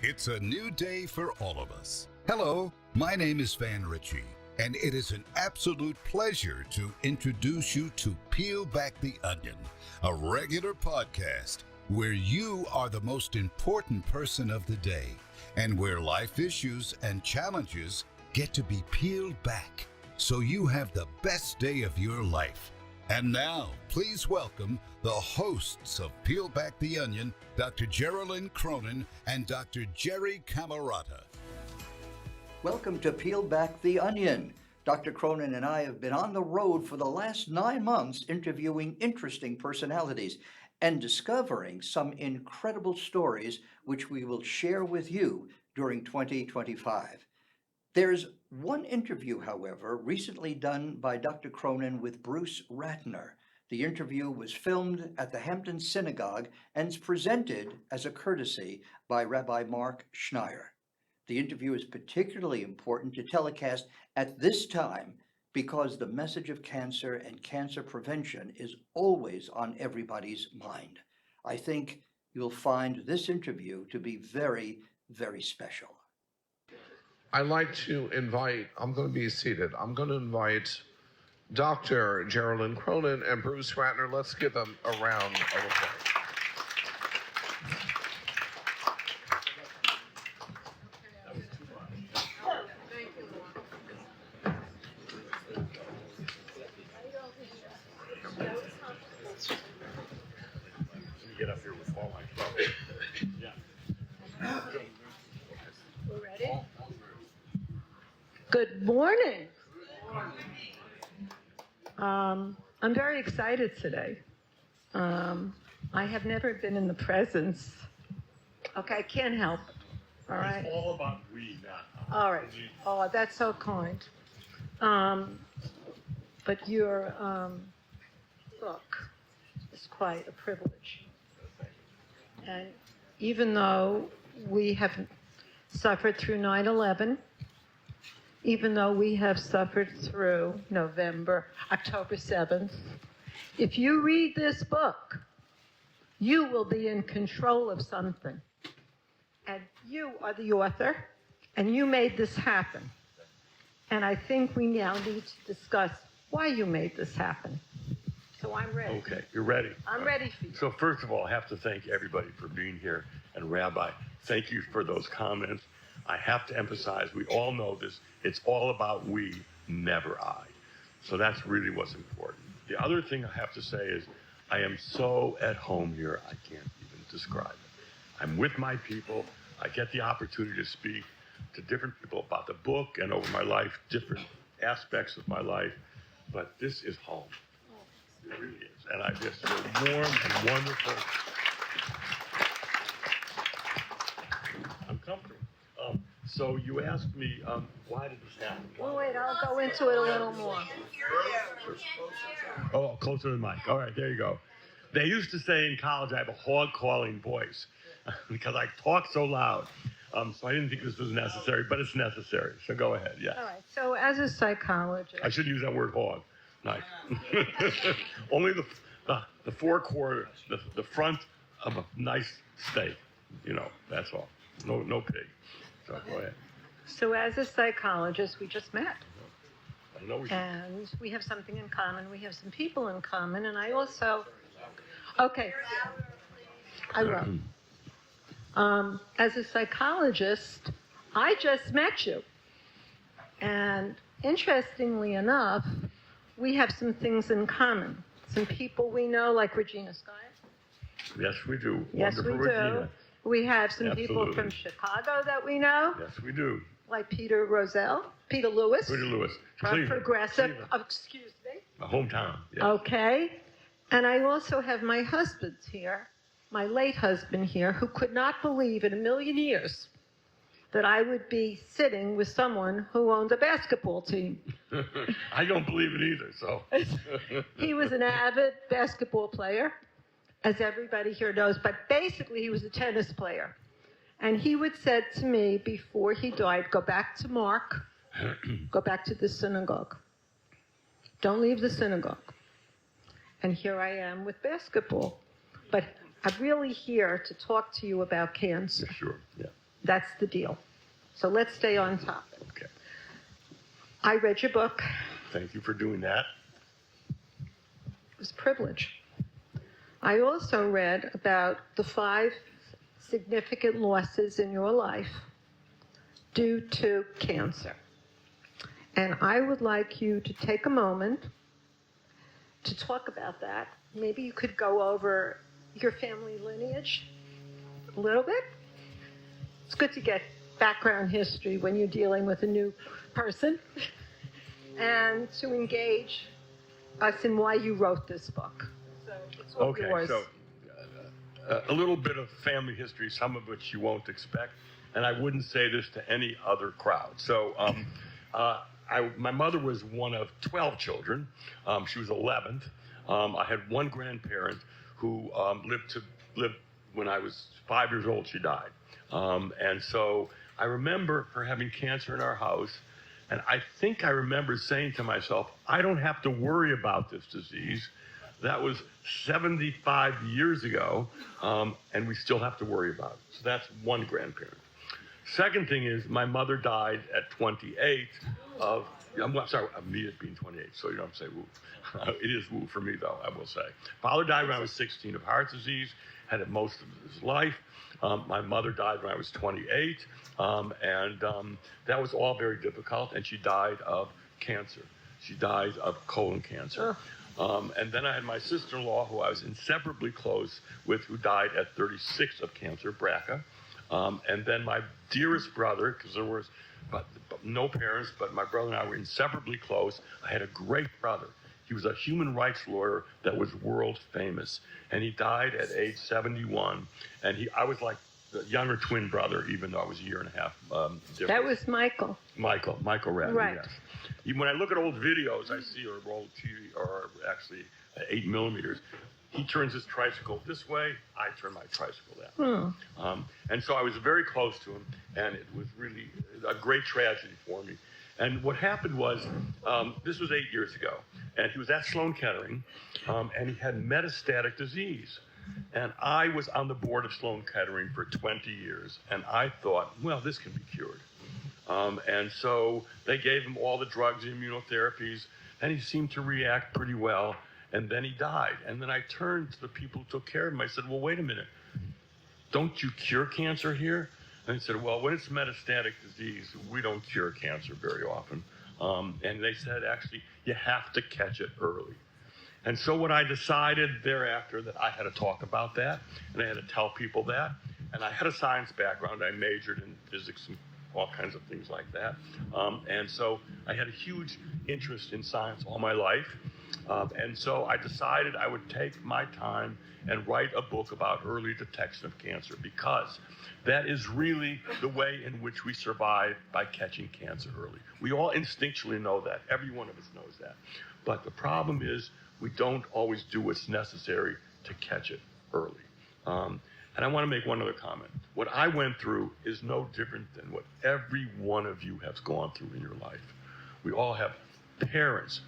It's a new day for all of us. Hello, my name is Van Ritchie, and it is an absolute pleasure to introduce you to Peel Back the Onion, a regular podcast where you are the most important person of the day and where life issues and challenges get to be peeled back so you have the best day of your life. And now, please welcome the hosts of Peel Back the Onion, Dr. Jerilyn Kronen and Dr. Jerry Camerata. Welcome to Peel Back the Onion. Dr. Kronen and I have been on the road for the last 9 months interviewing interesting personalities and discovering some incredible stories which we will share with you during 2025. There's one interview, however, recently done by Dr. Kronen with Bruce Ratner. The interview was filmed at the Hampton Synagogue and is presented as a courtesy by Rabbi Marc Schneier. The interview is particularly important to telecast at this time because the message of cancer and cancer prevention is always on everybody's mind. I think you'll find this interview to be very, very special. I'd like to invite, I'm going to be seated, I'm going to invite Dr. Jerilyn Kronen and Bruce Ratner. Let's give them a round of applause. Get up here with all my trouble. Yeah. We're ready? Good morning. I'm very excited today. I have never been in the presence. Okay, I can't help it. All right. It's all about we now. All right. Oh, that's so kind. But your book is quite a privilege. And even though we have suffered through 9/11, even though we have suffered through October 7th, if you read this book, you will be in control of something. And you are the author, and you made this happen. And I think we now need to discuss why you made this happen. So I'm ready. Okay, you're ready. I'm ready for you. So first of all, I have to thank everybody for being here. And Rabbi, thank you for those comments. I have to emphasize, we all know this. It's all about we, never I. So that's really what's important. The other thing I have to say is I am so at home here, I can't even describe it. I'm with my people. I get the opportunity to speak to different people about the book and over my life, different aspects of my life. But this is home. It really is. And I just feel warm and wonderful. I'm comfortable. So you asked me, why did this happen? Well, wait, I'll go into it a little more. Oh, closer to the mic. All right, there you go. They used to say in college I have a hog-calling voice because I talk so loud. So I didn't think this was necessary, but it's necessary. So go ahead, yeah. All right, so as a psychologist. I should use that word hog. Nice. Only the forequarter, the front of a nice steak. That's all. No pig. So go ahead. So as a psychologist, we just met. I know and we have something in common. We have some people in common. And I also, okay, I will. As a psychologist, I just met you. And interestingly enough, we have some things in common. Some people we know, like Regina Skye. Yes, we do. Yes, Wonderful we do. Regina. We have some people Absolutely. from Chicago that we know. Yes, we do. Like Peter Lewis. Peter Lewis. From Progressive. Cleveland. Oh, excuse me. My hometown. Yes. Okay. And I also have my husband here, my late husband here, who could not believe in a million years that I would be sitting with someone who owned a basketball team. I don't believe it either, so. He was an avid basketball player, as everybody here knows, but basically he was a tennis player. And he would said to me before he died, go back to Mark, go back to the synagogue. Don't leave the synagogue. And here I am with basketball. But I'm really here to talk to you about cancer. Sure, yeah. That's the deal. So let's stay on topic. Okay. I read your book. Thank you for doing that. It was a privilege. I also read about the 5 significant losses in your life due to cancer. And I would like you to take a moment to talk about that. Maybe you could go over your family lineage a little bit. It's good to get background history when you're dealing with a new person and to engage us in why you wrote this book. So it's all yours. So a little bit of family history, some of which you won't expect, and I wouldn't say this to any other crowd. So my mother was one of 12 children. She was 11th. I had one grandparent who lived when I was 5 years old. She died. And so I remember her having cancer in our house. And I think I remember saying to myself, I don't have to worry about this disease. That was 75 years ago, and we still have to worry about it. So that's one grandparent. Second thing is my mother died at 28 of, I'm sorry, of me at being 28, so you don't say woo. It is woo for me, though, I will say. Father died when I was 16 of heart disease, had it most of his life. My mother died when I was 28, and that was all very difficult, and she died of cancer. She died of colon cancer. And then I had my sister-in-law, who I was inseparably close with, who died at 36 of cancer, BRCA. And then my dearest brother, because there was no parents, but my brother and I were inseparably close. I had a great brother. He was a human rights lawyer that was world famous, and he died at age 71. And I was like the younger twin brother, even though I was a year and a half different. That was Michael. Michael Ratner, right. Yes. Even when I look at old videos I see, or old TV, or actually 8 millimeters, he turns his tricycle this way, I turn my tricycle that way. And so I was very close to him, and it was really a great tragedy for me. And what happened was, this was 8 years ago, and he was at Sloan Kettering, and he had metastatic disease. And I was on the board of Sloan Kettering for 20 years, and I thought, well, this can be cured. And so they gave him all the drugs, immunotherapies, and he seemed to react pretty well. And then he died. And then I turned to the people who took care of him. I said, well, wait a minute. Don't you cure cancer here? And they said, well, when it's metastatic disease, we don't cure cancer very often. And they said, actually, you have to catch it early. And so what I decided thereafter that I had to talk about that, and I had to tell people that. And I had a science background. I majored in physics and all kinds of things like that. And so I had a huge interest in science all my life. And so I decided I would take my time and write a book about early detection of cancer, because that is really the way in which we survive, by catching cancer early. We all instinctually know that. Every one of us knows that. But the problem is we don't always do what's necessary to catch it early. And I want to make one other comment. What I went through is no different than what every one of you has gone through in your life. We all have parents,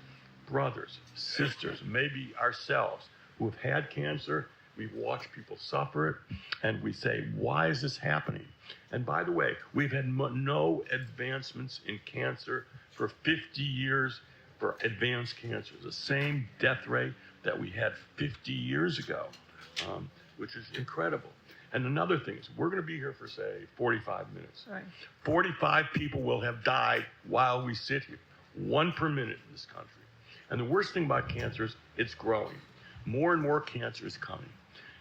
brothers, sisters, maybe ourselves, who have had cancer. We've watched people suffer it, and we say, why is this happening? And by the way, we've had no advancements in cancer for 50 years for advanced cancer. The same death rate that we had 50 years ago, which is incredible. And another thing is, we're going to be here for, say, 45 minutes. Right. 45 people will have died while we sit here, 1 per minute in this country. And the worst thing about cancer is it's growing. More and more cancer is coming.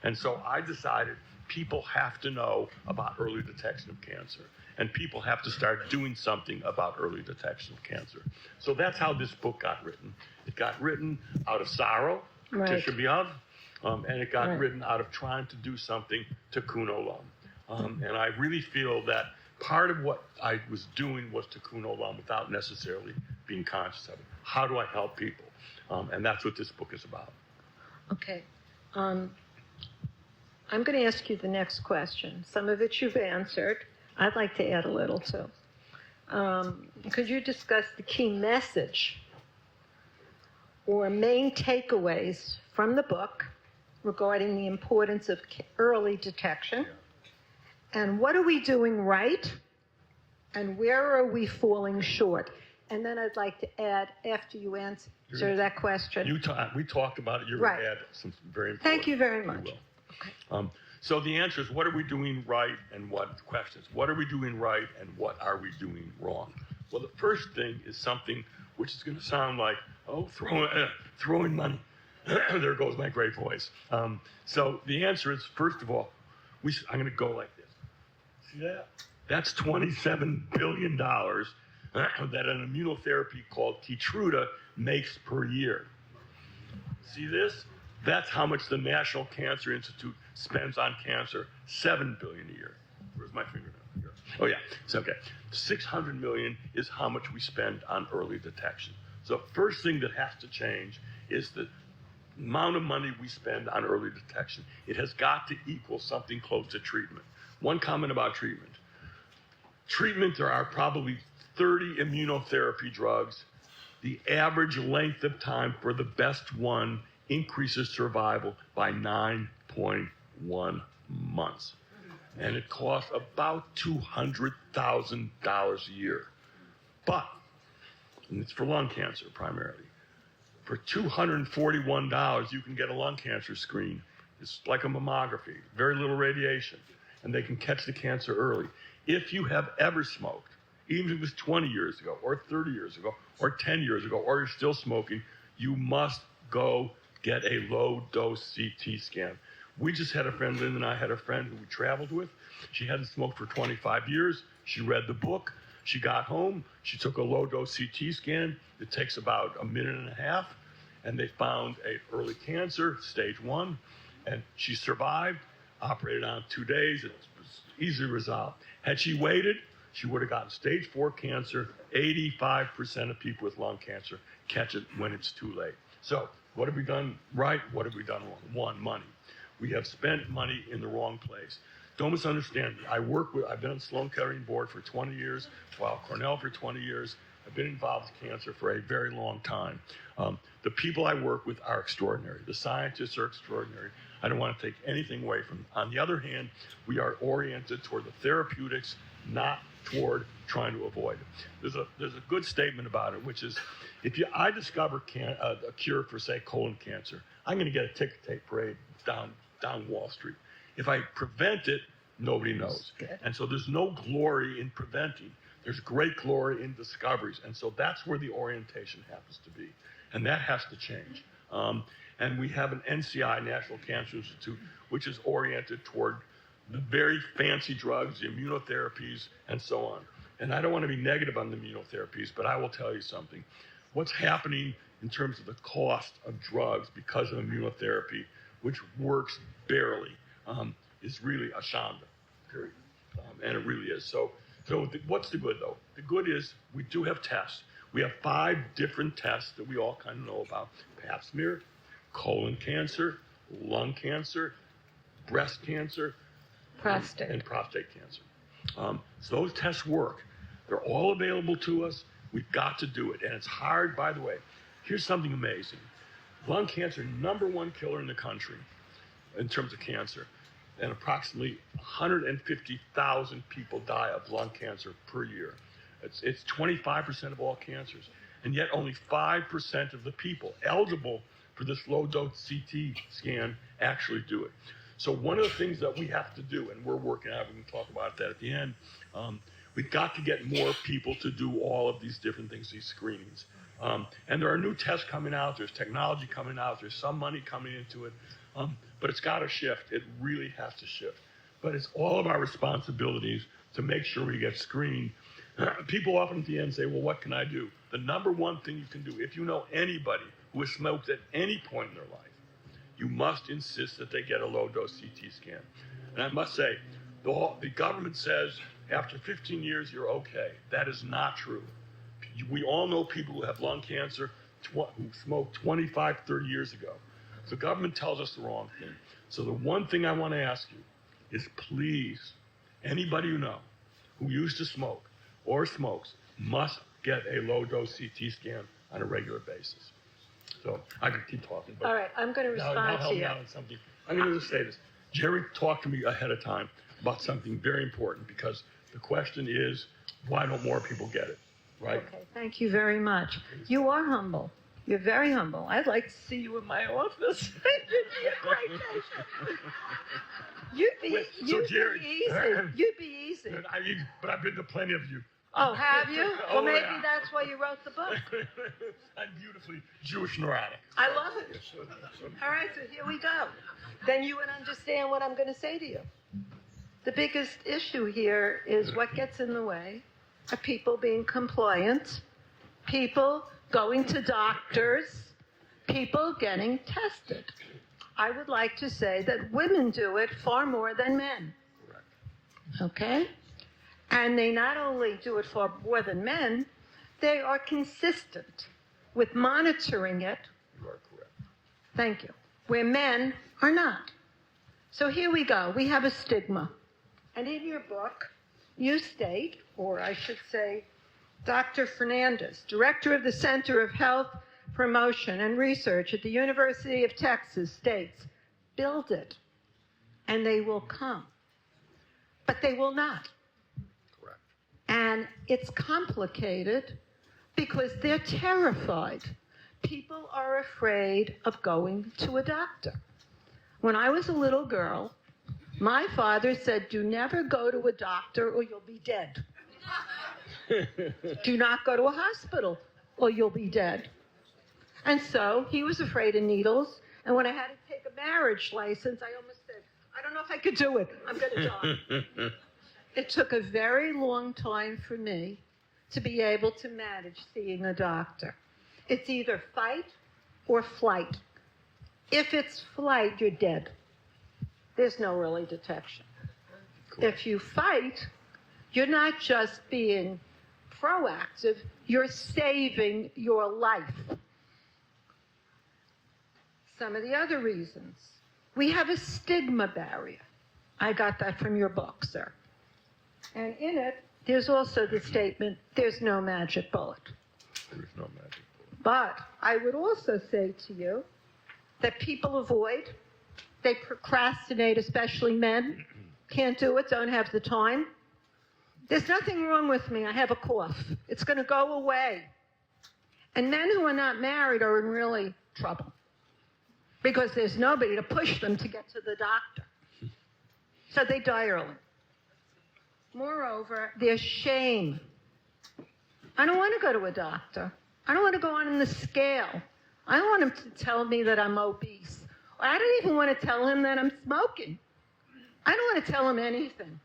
And so I decided people have to know about early detection of cancer. And people have to start doing something about early detection of cancer. So that's how this book got written. It got written out of sorrow, Right. Tisha B'Av, and it got Right. written out of trying to do something tikkun olam. And I really feel that part of what I was doing was tikkun olam without necessarily being conscious of it. How do I help people? And that's what this book is about. Okay. I'm going to ask you the next question. Some of it you've answered. I'd like to add a little, too. Could you discuss the key message or main takeaways from the book regarding the importance of early detection And what are we doing right? And where are we falling short? And then I'd like to add, after you answer that question. We talked about it. You're Right. going to add some very important. Thank you very much. You will. So the answer is, what are we doing right and what questions? What are we doing right and what are we doing wrong? Well, the first thing is something which is going to sound like, throwing money. There goes my great voice. So the answer is, first of all, I'm going to go like this. See that? That's $27 billion that an immunotherapy called Keytruda makes per year. See this? That's how much the National Cancer Institute spends on cancer, $7 billion a year. Where's my finger now? Here. Oh yeah, it's okay. $600 million is how much we spend on early detection. So first thing that has to change is the amount of money we spend on early detection. It has got to equal something close to treatment. One comment about treatment. Treatment, there are probably 30 immunotherapy drugs. The average length of time for the best one increases survival by 9.1 months. And it costs about $200,000 a year. But, and it's for lung cancer primarily, for $241, you can get a lung cancer screen. It's like a mammography, very little radiation, and they can catch the cancer early. If you have ever smoked, even if it was 20 years ago, or 30 years ago, or 10 years ago, or you're still smoking, you must go get a low-dose CT scan. We just had a friend, Lynn and I had a friend who we traveled with. She hadn't smoked for 25 years. She read the book. She got home. She took a low-dose CT scan. It takes about a minute and a half, and they found an early cancer, stage 1, and she survived, operated on 2 days. It was easily resolved. Had she waited, she would have gotten stage 4 cancer. 85% of people with lung cancer catch it when it's too late. So what have we done right? What have we done wrong? One, money. We have spent money in the wrong place. Don't misunderstand me. I've been on the Sloan Kettering board for 20 years, Weill Cornell for 20 years. I've been involved with cancer for a very long time. The people I work with are extraordinary. The scientists are extraordinary. I don't want to take anything away from them. On the other hand, we are oriented toward the therapeutics, not toward trying to avoid it. There's a good statement about it, which is, if I discover a cure for, say, colon cancer, I'm going to get a ticker tape parade down Wall Street. If I prevent it, nobody knows. And so there's no glory in preventing. There's great glory in discoveries. And so that's where the orientation happens to be. And that has to change. And we have an NCI, National Cancer Institute, which is oriented toward the very fancy drugs, the immunotherapies, and so on. And I don't want to be negative on the immunotherapies, but I will tell you something. What's happening in terms of the cost of drugs because of immunotherapy, which works barely, is really a shanda, period. And it really is. So what's the good, though? The good is we do have tests. We have 5 different tests that we all kind of know about. Pap smear, colon cancer, lung cancer, breast cancer, and prostate cancer. So those tests work. They're all available to us. We've got to do it. And it's hard, by the way. Here's something amazing. Lung cancer, #1 killer in the country in terms of cancer. And approximately 150,000 people die of lung cancer per year. It's 25% of all cancers. And yet only 5% of the people eligible for this low-dose CT scan actually do it. So one of the things that we have to do, and we're working out, we can talk about that at the end, we've got to get more people to do all of these different things, these screenings. And there are new tests coming out, there's technology coming out, there's some money coming into it, but it's got to shift. It really has to shift. But it's all of our responsibilities to make sure we get screened. People often at the end say, well, what can I do? The #1 thing you can do, if you know anybody who has smoked at any point in their life, you must insist that they get a low-dose CT scan. And I must say, the government says after 15 years, you're okay. That is not true. We all know people who have lung cancer who smoked 25, 30 years ago. The government tells us the wrong thing. So the one thing I want to ask you is, please, anybody you know who used to smoke or smokes must get a low-dose CT scan on a regular basis. So I could keep talking. But all right, I'm going to respond now help to me you. out on something. I'm going to just say this. Jerry talked to me ahead of time about something very important, because the question is, why don't more people get it, right? Okay, thank you very much. You are humble. You're very humble. I'd like to see you in my office. You'd be a great patient. You'd be easy. But I've been to plenty of you. Oh, have you? Well, maybe yeah. that's why you wrote the book. I'm beautifully Jewish neurotic. I love it. All right, so here we go. Then you would understand what I'm going to say to you. The biggest issue here is what gets in the way of people being compliant, people going to doctors, people getting tested. I would like to say that women do it far more than men. Okay? And they not only do it far more than men, they are consistent with monitoring it. You are correct. Thank you. Where men are not. So here we go. We have a stigma. And in your book, you state, or I should say, Dr. Fernandez, director of the Center of Health Promotion and Research at the University of Texas, states, build it, and they will come. But they will not. Correct. And it's complicated because they're terrified. People are afraid of going to a doctor. When I was a little girl, my father said, do never go to a doctor or you'll be dead. Do not go to a hospital or you'll be dead. And so he was afraid of needles. And when I had to take a marriage license, I almost said, I don't know if I could do it. I'm going to die. It took a very long time for me to be able to manage seeing a doctor. It's either fight or flight. If it's flight, you're dead. There's no early detection. Cool. If you fight, you're not just being proactive, you're saving your life. Some of the other reasons. We have a stigma barrier. I got that from your book, sir. And in it, there's also the statement, there's no magic bullet. There's no magic bullet. But I would also say to you that people avoid, they procrastinate, especially men, can't do it, don't have the time. There's nothing wrong with me. I have a cough. It's going to go away. And men who are not married are in really trouble because there's nobody to push them to get to the doctor. So they die early. Moreover, there's shame. I don't want to go to a doctor. I don't want to go on the scale. I don't want him to tell me that I'm obese. I don't even want to tell him that I'm smoking. I don't want to tell him anything.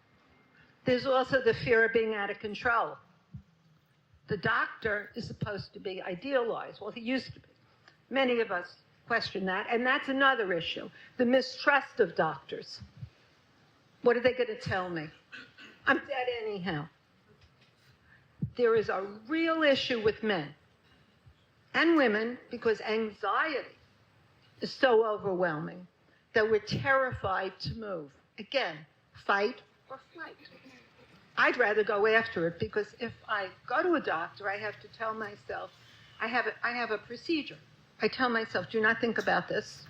There's also the fear of being out of control. The doctor is supposed to be idealized. Well, he used to be. Many of us question that, and that's another issue. The mistrust of doctors. What are they going to tell me? I'm dead anyhow. There is a real issue with men and women because anxiety is so overwhelming that we're terrified to move. Again, fight or flight. I'd rather go after it because if I go to a doctor, I have to tell myself, I have a procedure. I tell myself, do not think about this.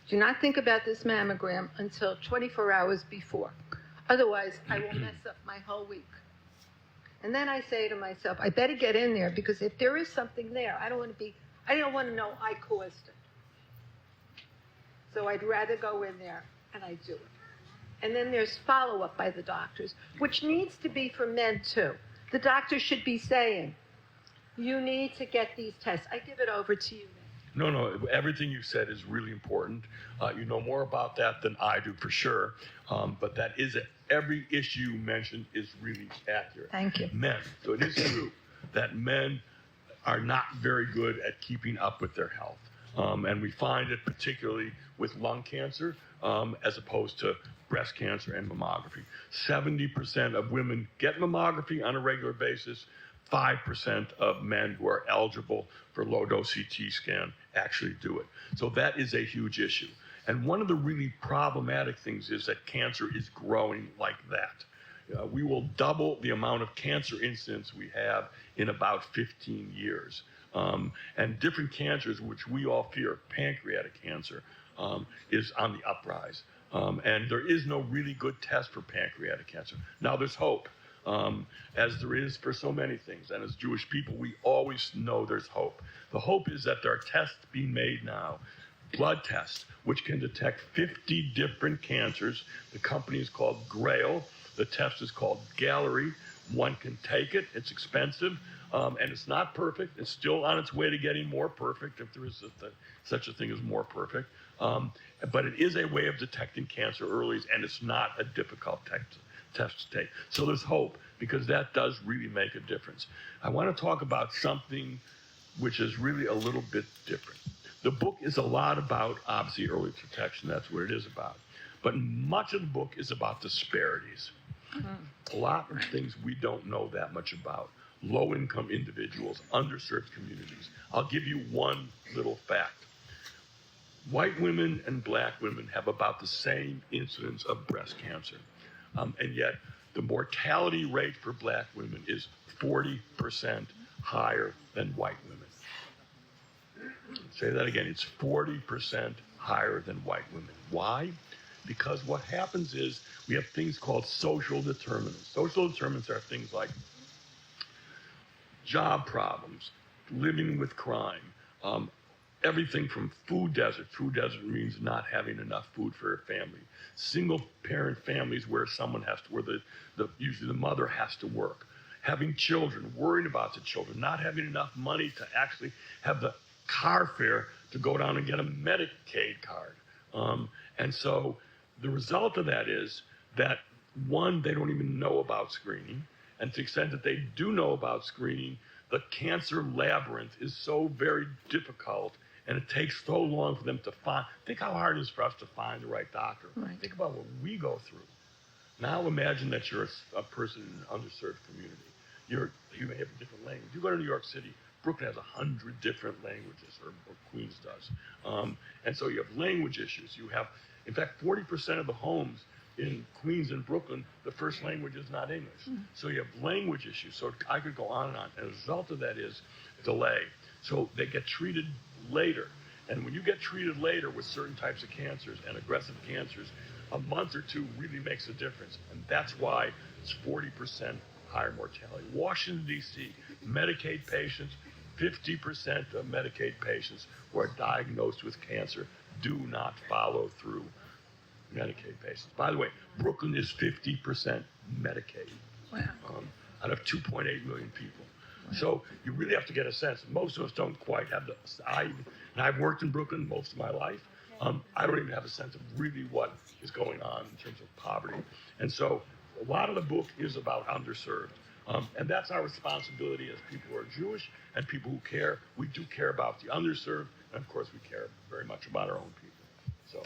Do not think about this mammogram until 24 hours before. Otherwise, I will mess up my whole week. And then I say to myself, I better get in there because if there is something there, I don't want to know I caused it. So I'd rather go in there and I do it. And then there's follow-up by the doctors, which needs to be for men too. The doctor should be saying, you need to get these tests. I give it over to you now. No, everything you said is really important. You know more about that than I do for sure. But that is every issue you mentioned is really accurate. Thank you. Men. So it is true that men are not very good at keeping up with their health. And we find it particularly with lung cancer as opposed to breast cancer and mammography. 70% of women get mammography on a regular basis. 5% of men who are eligible for low-dose CT scan actually do it. So that is a huge issue. And one of the really problematic things is that cancer is growing like that. We will double the amount of cancer incidence we have in about 15 years. And different cancers, which we all fear, pancreatic cancer, is on the uprise. And there is no really good test for pancreatic cancer. Now, there's hope, as there is for so many things. And as Jewish people, we always know there's hope. The hope is that there are tests being made now, blood tests, which can detect 50 different cancers. The company is called Grail. The test is called Gallery. One can take it. It's expensive, and it's not perfect. It's still on its way to getting more perfect, if there is such a thing as more perfect. But it is a way of detecting cancer early, and it's not a difficult test to take. So there's hope, because that does really make a difference. I want to talk about something which is really a little bit different. The book is a lot about, obviously, early detection. That's what it is about. But much of the book is about disparities. A lot of things we don't know that much about. Low-income individuals, underserved communities. I'll give you one little fact. White women and black women have about the same incidence of breast cancer. And yet, the mortality rate for black women is 40% higher than white women. Say that again. It's 40% higher than white women. Why? Because what happens is we have things called social determinants. Social determinants are things like job problems, living with crime, everything from food desert. Food desert means not having enough food for a family. Single parent families where someone has to, where usually the mother has to work. Having children, worrying about the children, not having enough money to actually have the car fare to go down and get a Medicaid card. And so the result of that is that, one, they don't even know about screening. And to the extent that they do know about screening, the cancer labyrinth is so very difficult, and it takes so long for them to find. Think how hard it is for us to find the right doctor. Right. Think about what we go through. Now imagine that you're a person in an underserved community. You may have a different language. You go to New York City, Brooklyn has 100 different languages, or Queens does. And so you have language issues. You have, in fact, 40% of the homes in Queens and Brooklyn, the first language is not English. So you have language issues. So I could go on and on. And the result of that is delay. So they get treated later. And when you get treated later with certain types of cancers and aggressive cancers, a month or two really makes a difference. And that's why it's 40% higher mortality. Washington, D.C., Medicaid patients, 50% of Medicaid patients who are diagnosed with cancer do not follow through. Medicaid patients. By the way, Brooklyn is 50% Medicaid. Wow. Out of 2.8 million people. Wow. So you really have to get a sense. Most of us don't quite have I've worked in Brooklyn most of my life. I don't even have a sense of really what is going on in terms of poverty. And so a lot of the book is about underserved. And that's our responsibility as people who are Jewish and people who care. We do care about the underserved, and of course we care very much about our own people. So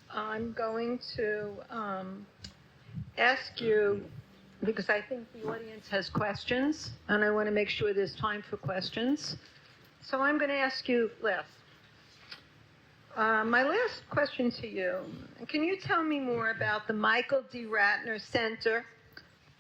I'm going to ask you, because I think the audience has questions, and I want to make sure there's time for questions. So I'm going to ask you last. My last question to you, can you tell me more about the Michael D. Ratner Center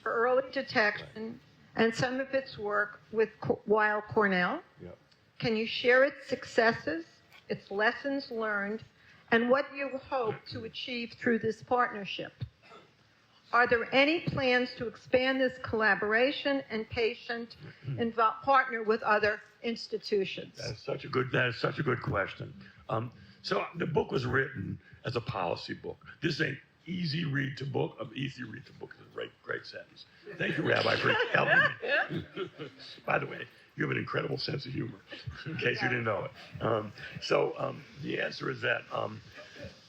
for Early Detection and some of its work with Weill Cornell? Yep. Can you share its successes, its lessons learned, and what you hope to achieve through this partnership? Are there any plans to expand this collaboration and partner with other institutions? That is such a good question. So the book was written as a policy book. This is an easy read to book. Easy read to book is a great sentence. Thank you, Rabbi, for helping me. By the way, you have an incredible sense of humor, in case you didn't know it. So the answer is that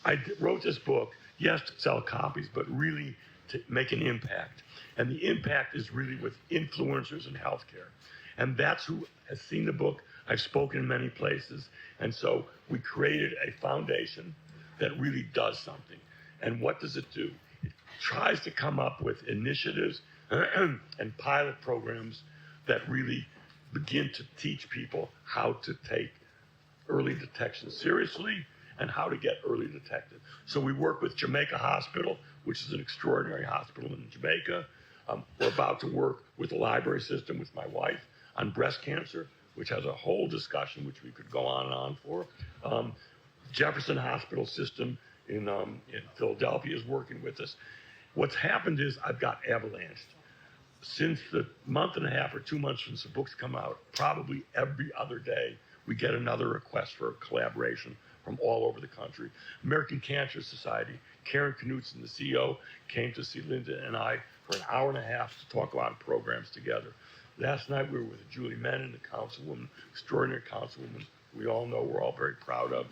I wrote this book, yes, to sell copies, but really to make an impact. And the impact is really with influencers in healthcare. And that's who has seen the book. I've spoken in many places. And so we created a foundation that really does something. And what does it do? It tries to come up with initiatives and pilot programs that really begin to teach people how to take early detection seriously and how to get early detected. So we work with Jamaica Hospital, which is an extraordinary hospital in Jamaica. We're about to work with the library system with my wife on breast cancer, which has a whole discussion which we could go on and on for. Jefferson Hospital System in Philadelphia is working with us. What's happened is I've got avalanched. Since the month and a half or 2 months since the books come out, probably every other day, we get another request for collaboration from all over the country. American Cancer Society, Karen Knutson, the CEO, came to see Linda and I for an hour and a half to talk about programs together. Last night we were with Julie Menon, the councilwoman, extraordinary councilwoman we all know, we're all very proud of,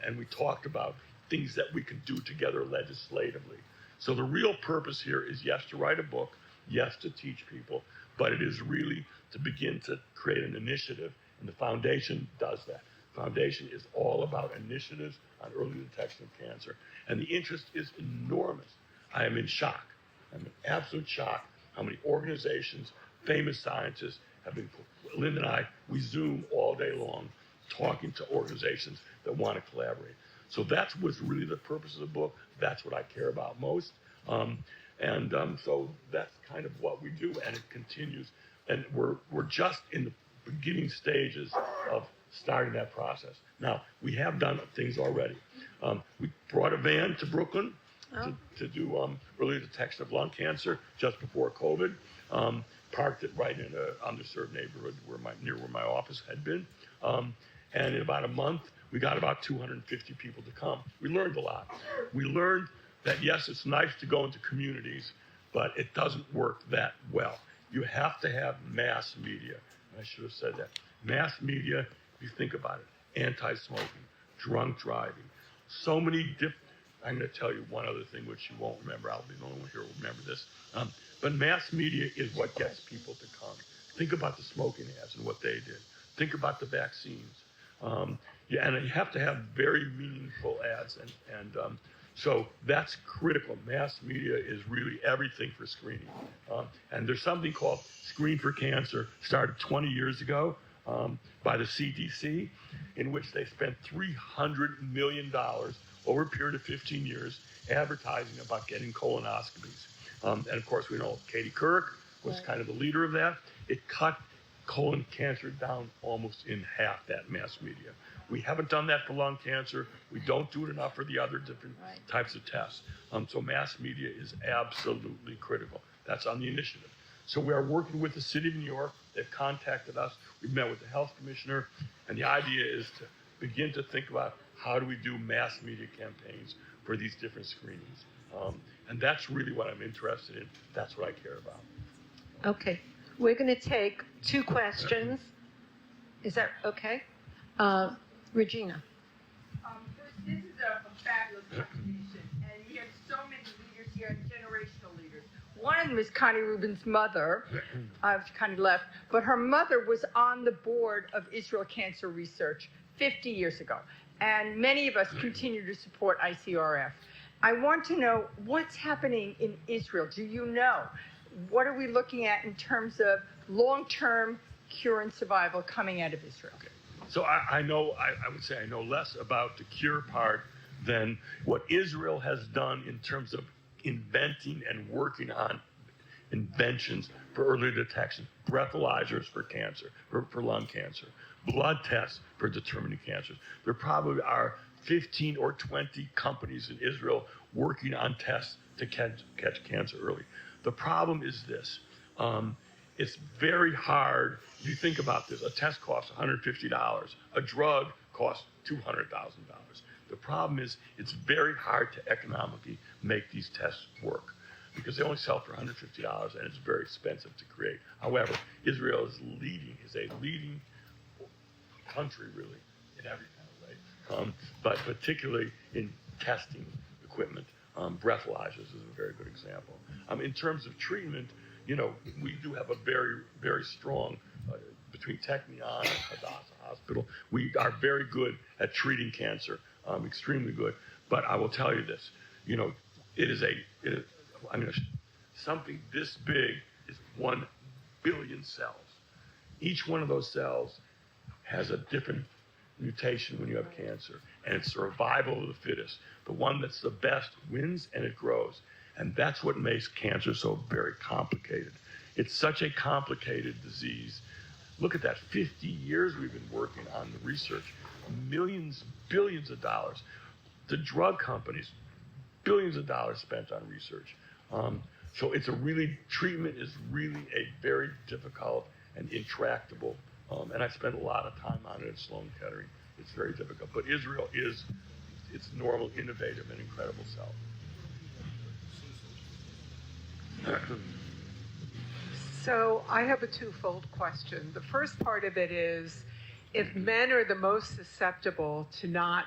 and we talked about things that we can do together legislatively. So the real purpose here is, yes, to write a book, yes, to teach people, but it is really to begin to create an initiative, and the foundation does that. Foundation is all about initiatives on early detection of cancer, and the interest is enormous. I am in shock. I'm in absolute shock how many organizations, famous scientists have been, Linda and I, we Zoom all day long talking to organizations that want to collaborate. So that's what's really the purpose of the book. That's what I care about most. So that's kind of what we do, and it continues. And we're just in the beginning stages of starting that process. Now, we have done things already. We brought a van to Brooklyn to do early detection of lung cancer just before COVID. Parked it right in an underserved neighborhood near where my office had been. And in about a month, we got about 250 people to come. We learned a lot. We learned that, yes, it's nice to go into communities, but it doesn't work that well. You have to have mass media. I should have said that. Mass media, if you think about it, anti-smoking, drunk driving, so many different. I'm going to tell you one other thing which you won't remember. I'll be the only one here who will remember this. But mass media is what gets people to come. Think about the smoking ads and what they did. Think about the vaccines. And you have to have very meaningful ads. So that's critical. Mass media is really everything for screening. And there's something called Screen for Cancer, started 20 years ago by the CDC, in which they spent $300 million over a period of 15 years advertising about getting colonoscopies. And of course, we know Katie Couric was kind of the leader of that. It cut colon cancer down almost in half, that mass media. We haven't done that for lung cancer. We don't do it enough for the other different types of tests. So mass media is absolutely critical. That's on the initiative. So we are working with the city of New York. They've contacted us. We've met with the health commissioner. And the idea is to begin to think about how do we do mass media campaigns for these different screenings. And that's really what I'm interested in. That's what I care about. Okay. We're going to take 2 questions. Is that okay? Regina. Bruce, this is a fabulous presentation, and you have so many leaders here, generational leaders. One of them is Connie Rubin's mother. Connie left, but her mother was on the board of Israel Cancer Research 50 years ago, and many of us continue to support ICRF. I want to know what's happening in Israel. Do you know? What are we looking at in terms of long-term cure and survival coming out of Israel? Okay. So I would say I know less about the cure part than what Israel has done in terms of inventing and working on inventions for early detection, breathalyzers for cancer, for lung cancer, blood tests for determining cancers. There probably are 15 or 20 companies in Israel working on tests to catch cancer early. The problem is this. It's very hard. If you think about this, a test costs $150. A drug costs $200,000. The problem is it's very hard to economically make these tests work because they only sell for $150 and it's very expensive to create. However, Israel is a leading country really in every kind of way, but particularly in testing equipment. Breathalyzers is a very good example. In terms of treatment, we do have a very, very strong, between Technion and Hadassah Hospital, we are very good at treating cancer, extremely good. But I will tell you this, something this big is 1 billion cells. Each one of those cells has a different mutation when you have cancer, and it's survival of the fittest. The one that's the best wins and it grows. And that's what makes cancer so very complicated. It's such a complicated disease. Look at that, 50 years we've been working on the research, millions, billions of dollars. the drug companies, billions of dollars spent on research. So treatment is really a very difficult and intractable, and I spent a lot of time on it at Sloan Kettering. It's very difficult, but Israel is its normal, innovative, and incredible self. So I have a twofold question. The first part of it is, if men are the most susceptible to not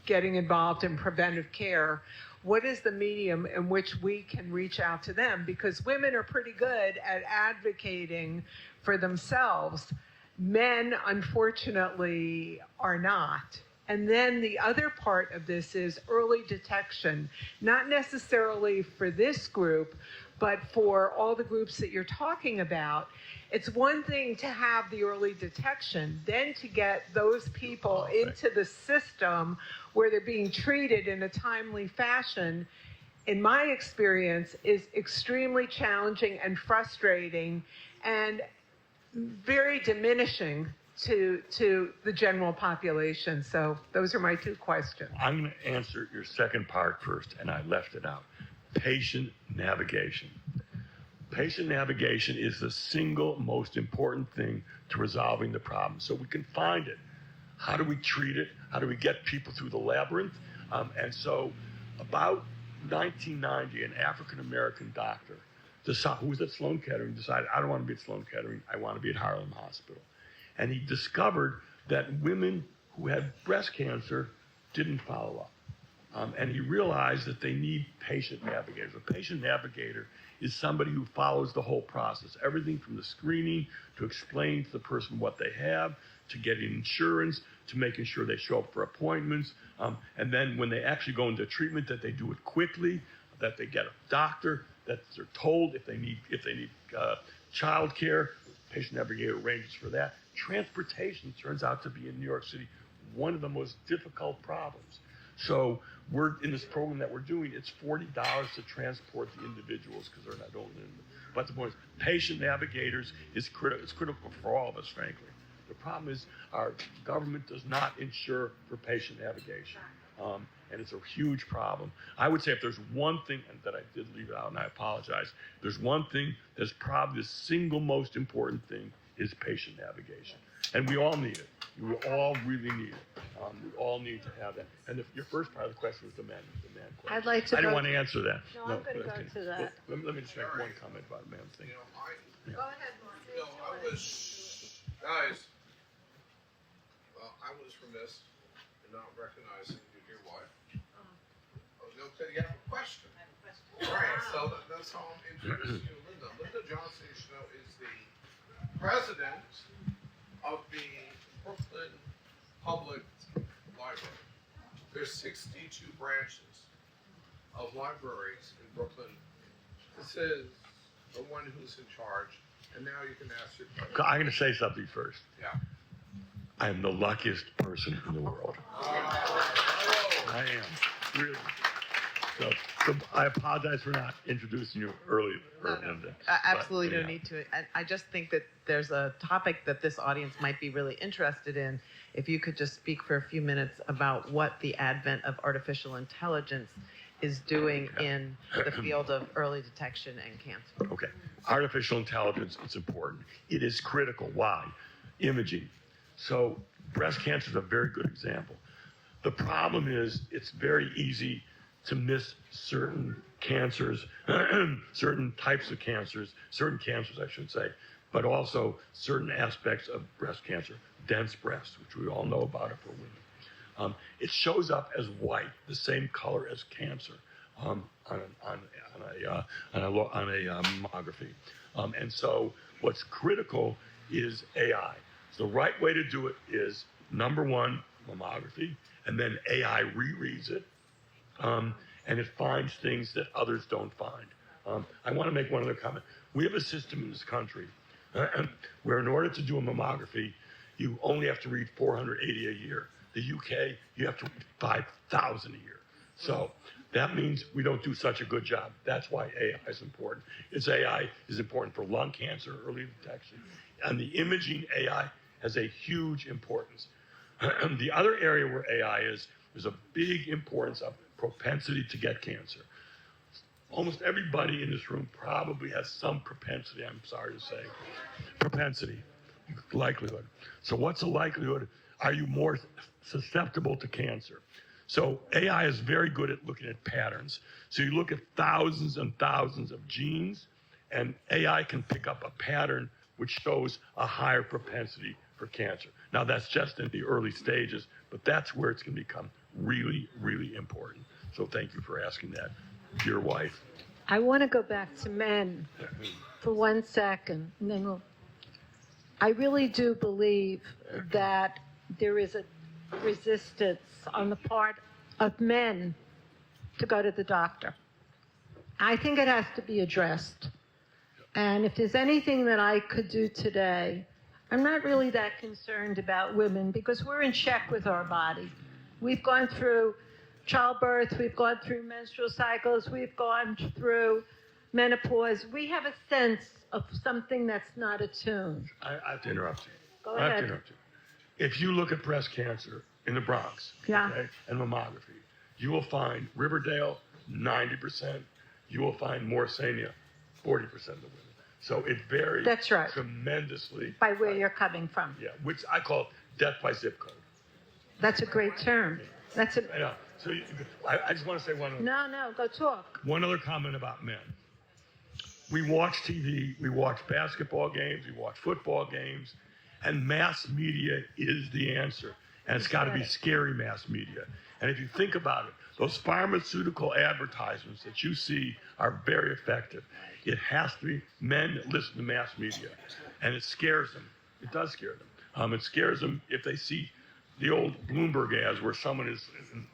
getting involved in preventive care, what is the medium in which we can reach out to them? Because women are pretty good at advocating for themselves. Men, unfortunately, are not. And then the other part of this is early detection, not necessarily for this group, but for all the groups that you're talking about. It's one thing to have the early detection, then to get those people into the system where they're being treated in a timely fashion, in my experience, is extremely challenging and frustrating and very diminishing to the general population. So those are my two questions. I'm going to answer your second part first, and I left it out. Patient navigation. Patient navigation is the single most important thing to resolving the problem. So we can find it. How do we treat it? How do we get people through the labyrinth? And so about 1990, an African-American doctor who was at Sloan Kettering decided, I don't want to be at Sloan Kettering, I want to be at Harlem Hospital. And he discovered that women who had breast cancer didn't follow up. And he realized that they need patient navigators. A patient navigator is somebody who follows the whole process, everything from the screening to explaining to the person what they have, to getting insurance, to making sure they show up for appointments, and then when they actually go into treatment, that they do it quickly, that they get a doctor, that they're told if they need child care, patient navigator arranges for that. Transportation turns out to be in New York City one of the most difficult problems. So we're in this program that we're doing, it's $40 to transport the individuals because they're not old. But the point is, patient navigators is critical. It's critical for all of us, frankly. The problem is our government does not insure for patient navigation. And it's a huge problem. I would say if there's one thing, and that I did leave it out and I apologize, there's one thing that's probably the single most important thing is patient navigation. And we all need it. We all really need it. We all need to have that. And your first part of the question was the man question. I'd like to I didn't go- want to answer that. No, I'm going to go to that. Well, let me just make one comment about the man thing. You know, Go ahead, Mark. I was, guys, I was remiss in not recognizing your dear wife. I was going to say you have a question. All right, so that's how I'm introducing you to Linda. Linda Johnson, you should know, is the president of the Brooklyn Public Library. There's 62 branches of libraries in Brooklyn. This is the one who's in charge, and now you can ask your question. I'm going to say something first. Yeah. I am the luckiest person in the world. I am, really. So I apologize for not introducing you earlier. Absolutely no need to it. I just think that there's a topic that this audience might be really interested in. If you could just speak for a few minutes about what the advent of artificial intelligence is doing in the field of early detection and cancer. Okay. Artificial intelligence is important. It is critical. Why? Imaging. So breast cancer is a very good example. The problem is it's very easy to miss certain cancers, certain types of cancers, certain cancers, I should say, but also certain aspects of breast cancer, dense breast, which we all know about it for women. It shows up as white, the same color as cancer on a mammography. And so what's critical is AI. So the right way to do it is, number one, mammography, and then AI rereads it. And it finds things that others don't find. I want to make one other comment. We have a system in this country where in order to do a mammography, you only have to read 480 a year. The UK, you have to read 5,000 a year. So that means we don't do such a good job. That's why AI is important. AI is important for lung cancer, early detection. And the imaging AI has a huge importance. The other area where AI is there's a big importance of propensity to get cancer. Almost everybody in this room probably has some propensity, I'm sorry to say. Propensity, likelihood. So what's the likelihood? Are you more susceptible to cancer? So AI is very good at looking at patterns. So you look at thousands and thousands of genes, and AI can pick up a pattern which shows a higher propensity for cancer. Now that's just in the early stages, but that's where it's going to become really, really important. So thank you for asking that, dear wife. I want to go back to men for 1 second, and then I really do believe that there is a resistance on the part of men to go to the doctor. I think it has to be addressed. And if there's anything that I could do today, I'm not really that concerned about women because we're in check with our body. We've gone through childbirth, we've gone through menstrual cycles, we've gone through menopause. We have a sense of something that's not attuned. I have to interrupt you. Go I have ahead. to interrupt you. If you look at breast cancer in the Bronx, Yeah. okay, and mammography, you will find Riverdale, 90%. You will find Morrisania, 40% of the women. So it varies That's right. tremendously. By where you're coming from. Yeah, which I call death by zip code. That's a great term. That's a I know. So I just want to say no, go talk. one other comment about men. We watch TV, we watch basketball games, we watch football games, and mass media is the answer. And it's got to be scary mass media. And if you think about it, those pharmaceutical advertisements that you see are very effective. It has to be men that listen to mass media, and it scares them. It does scare them. It scares them if they see the old Bloomberg ads where someone is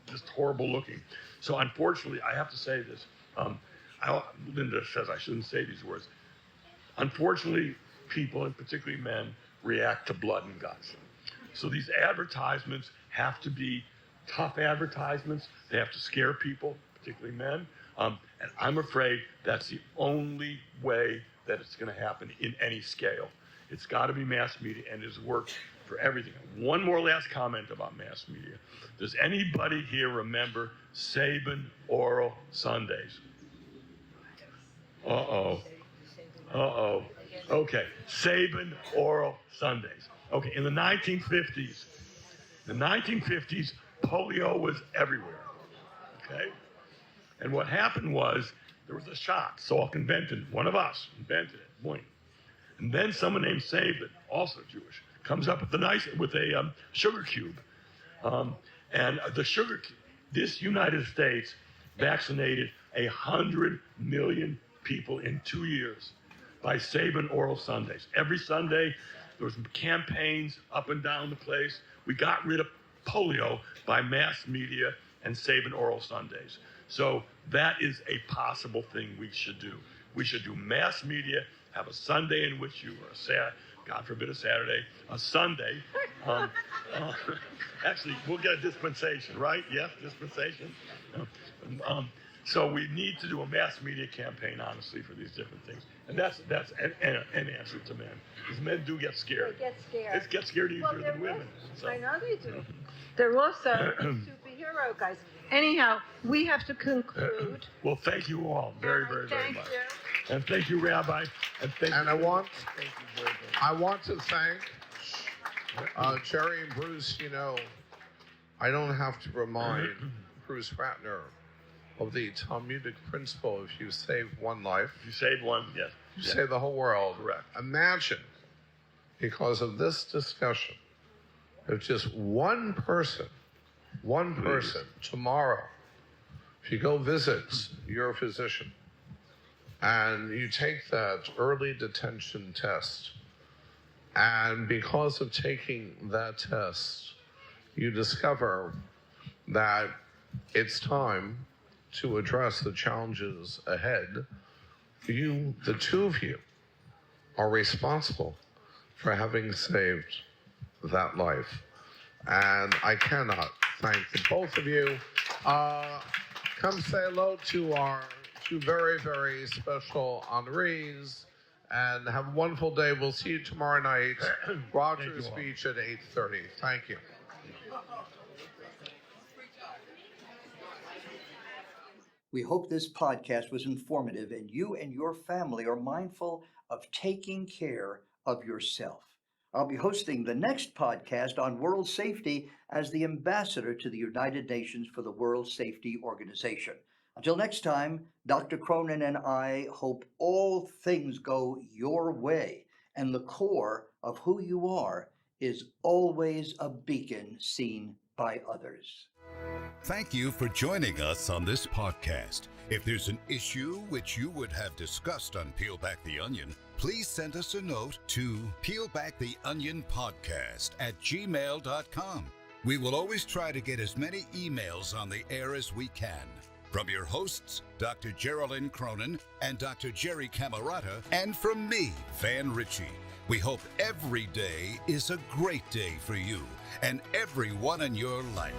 just horrible looking. So unfortunately, I have to say this. Linda says I shouldn't say these words. Unfortunately, people, and particularly men, react to blood and guts. So these advertisements have to be tough advertisements. They have to scare people, particularly men. And I'm afraid that's the only way that it's going to happen in any scale. It's got to be mass media, and it's worked for everything. One more last comment about mass media. Does anybody here remember Sabin Oral Sundays? Uh-oh. Okay, Sabin Oral Sundays. Okay, in the 1950s, polio was everywhere, okay? And what happened was there was a shot. Salk invented, one of us invented it, boing. And then someone named Sabin, also Jewish, comes up with a sugar cube. And the sugar cube, this United States vaccinated 100 million people in 2 years by Sabin Oral Sundays. Every Sunday, there was campaigns up and down the place. We got rid of polio by mass media and Sabin Oral Sundays. So that is a possible thing we should do. We should do mass media, have a Sunday in which you are God forbid a Saturday, a Sunday. Actually, we'll get a dispensation, right? Yes, dispensation. So we need to do a mass media campaign, honestly, for these different things. And that's an answer to men. Because men do get scared. They get scared. They get scared easier than women. So. I know they do. They're also superhero guys. Anyhow, we have to conclude. Well, thank you all very, very, very much. Thank you. And thank you, Rabbi. And I want to thank Jerry and Bruce. You know, I don't have to remind Bruce Ratner of the Talmudic principle: if you save one life, If you save one, yes. you save the whole world. Correct. Imagine, because of this discussion, if just one person tomorrow, if you go visit your physician and you take that early detention test, and because of taking that test, you discover that it's time to address the challenges ahead, you, the two of you, are responsible for having saved that life. And I cannot thank the both of you. Come say hello to our two very, very special honorees, and have a wonderful day. We'll see you tomorrow night. Roger's speech at 8:30. Thank you. We hope this podcast was informative and you and your family are mindful of taking care of yourself. I'll be hosting the next podcast on world safety as the ambassador to the United Nations for the World Safety Organization. Until next time, Dr. Kronen and I hope all things go your way and the core of who you are is always a beacon seen by others. Thank you for joining us on this podcast. If there's an issue which you would have discussed on Peel Back the Onion, please send us a note to peelbacktheonionpodcast@gmail.com. We will always try to get as many emails on the air as we can. From your hosts, Dr. Jerilyn Kronen and Dr. Jerry Camerata, and from me, Van Ritchie, we hope every day is a great day for you and everyone in your life.